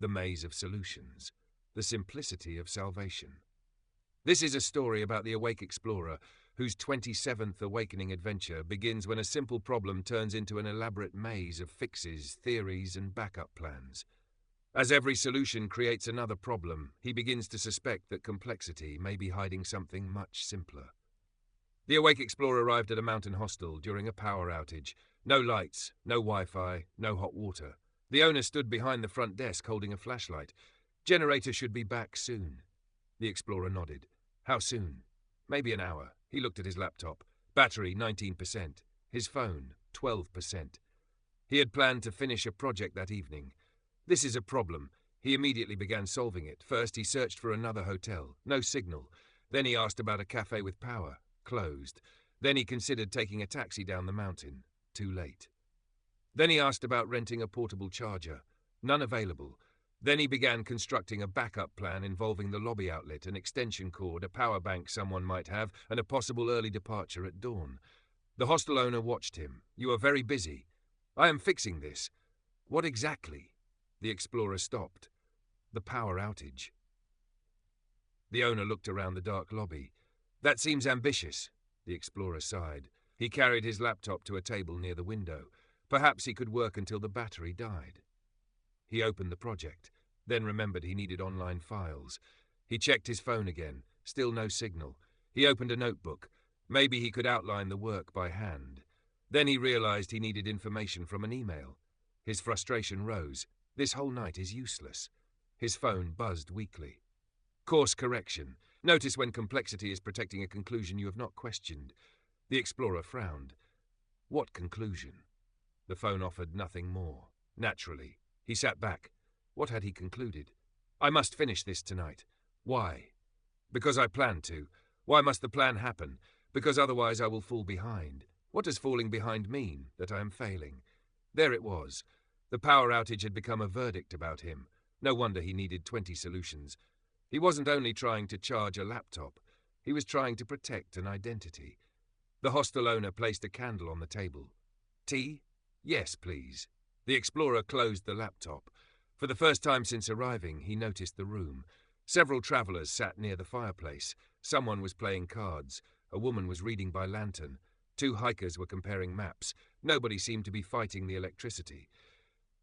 The maze of solutions. The simplicity of salvation. This is a story about the awake explorer whose 27th awakening adventure begins when a simple problem turns into an elaborate maze of fixes, theories, and backup plans. As every solution creates another problem, he begins to suspect that complexity may be hiding something much simpler. The awake explorer arrived at a mountain hostel during a power outage. No lights, no Wi-Fi, no hot water. The owner stood behind the front desk holding a flashlight. Generator should be back soon. The explorer nodded. How soon? Maybe an hour. He looked at his laptop. Battery 19%. His phone 12%. He had planned to finish a project that evening. This is a problem. He immediately began solving it. First, he searched for another hotel. No signal. Then he asked about a cafe with power. Closed. Then he considered taking a taxi down the mountain. Too late. Then he asked about renting a portable charger. None available. Then he began constructing a backup plan involving the lobby outlet, an extension cord, a power bank someone might have, and a possible early departure at dawn. The hostel owner watched him. You are very busy. I am fixing this. What exactly? The explorer stopped. The power outage. The owner looked around the dark lobby. That seems ambitious. The explorer sighed. He carried his laptop to a table near the window. Perhaps he could work until the battery died. He opened the project, then remembered he needed online files. He checked his phone again. Still no signal. He opened a notebook. Maybe he could outline the work by hand. Then he realized he needed information from an email. His frustration rose. This whole night is useless. His phone buzzed weakly. Course correction. Notice when complexity is protecting a conclusion you have not questioned. The explorer frowned. What conclusion? The phone offered nothing more. Naturally. He sat back. What had he concluded? I must finish this tonight. Why? Because I planned to. Why must the plan happen? Because otherwise I will fall behind. What does falling behind mean? That I am failing. There it was. The power outage had become a verdict about him. No wonder he needed 20 solutions. He wasn't only trying to charge a laptop. He was trying to protect an identity. The hostel owner placed a candle on the table. Tea? Yes, please. The explorer closed the laptop. For the first time since arriving, he noticed the room. Several travelers sat near the fireplace. Someone was playing cards. A woman was reading by lantern. 2 hikers were comparing maps. Nobody seemed to be fighting the electricity.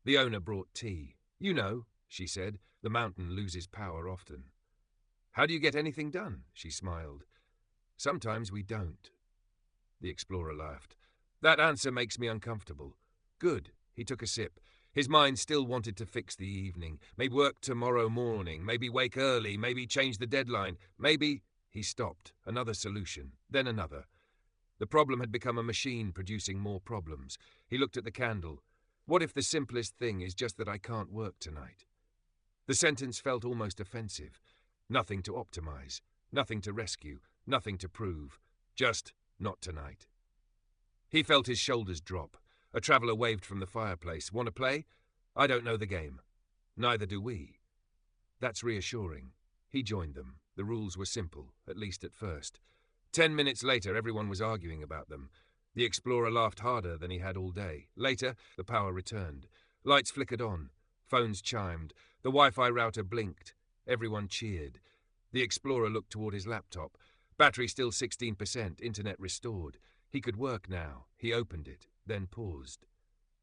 The owner brought tea. You know, she said, the mountain loses power often. How do you get anything done? She smiled. Sometimes we don't. The explorer laughed. That answer makes me uncomfortable. Good. He took a sip. His mind still wanted to fix the evening. Maybe work tomorrow morning. Maybe wake early. Maybe change the deadline. Maybe... He stopped. Another solution. Then another. The problem had become a machine producing more problems. He looked at the candle. What if the simplest thing is just that I can't work tonight? The sentence felt almost offensive. Nothing to optimize. Nothing to rescue. Nothing to prove. Just not tonight. He felt his shoulders drop. A traveler waved from the fireplace. Want to play? I don't know the game. Neither do we. That's reassuring. He joined them. The rules were simple, at least at first. 10 minutes later, everyone was arguing about them. The explorer laughed harder than he had all day. Later, the power returned. Lights flickered on. Phones chimed. The Wi-Fi router blinked. Everyone cheered. The explorer looked toward his laptop. Battery still 16%, internet restored. He could work now. He opened it, then paused.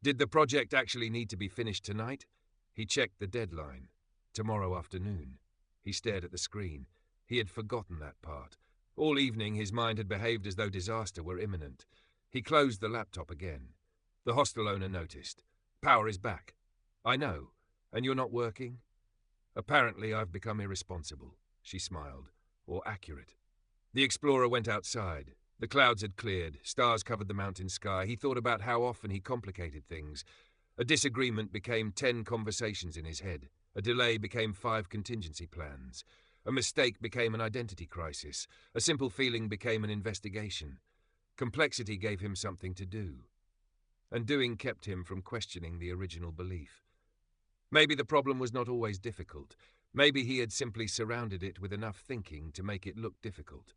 Did the project actually need to be finished tonight? He checked the deadline. Tomorrow afternoon. He stared at the screen. He had forgotten that part. All evening his mind had behaved as though disaster were imminent. He closed the laptop again. The hostel owner noticed. Power is back. I know. And you're not working? Apparently I've become irresponsible. She smiled. Or accurate. The explorer went outside. The clouds had cleared. Stars covered the mountain sky. He thought about how often he complicated things. A disagreement became 10 conversations in his head. A delay became 5 contingency plans. A mistake became an identity crisis. A simple feeling became an investigation. Complexity gave him something to do. And doing kept him from questioning the original belief. Maybe the problem was not always difficult. Maybe he had simply surrounded it with enough thinking to make it look difficult.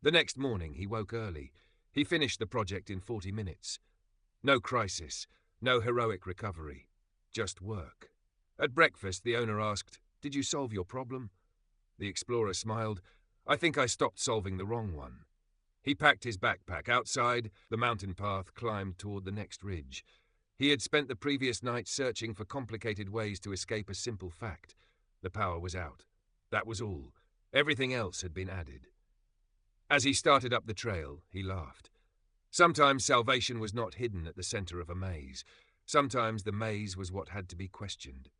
The next morning he woke early. He finished the project in 40 minutes. No crisis, no heroic recovery, just work. At breakfast, the owner asked, "Did you solve your problem?" The explorer smiled. "I think I stopped solving the wrong one." He packed his backpack. Outside, the mountain path climbed toward the next ridge. He had spent the previous night searching for complicated ways to escape a simple fact. The power was out. That was all. Everything else had been added. As he started up the trail, he laughed. Sometimes salvation was not hidden at the center of a maze. Sometimes the maze was what had to be questioned.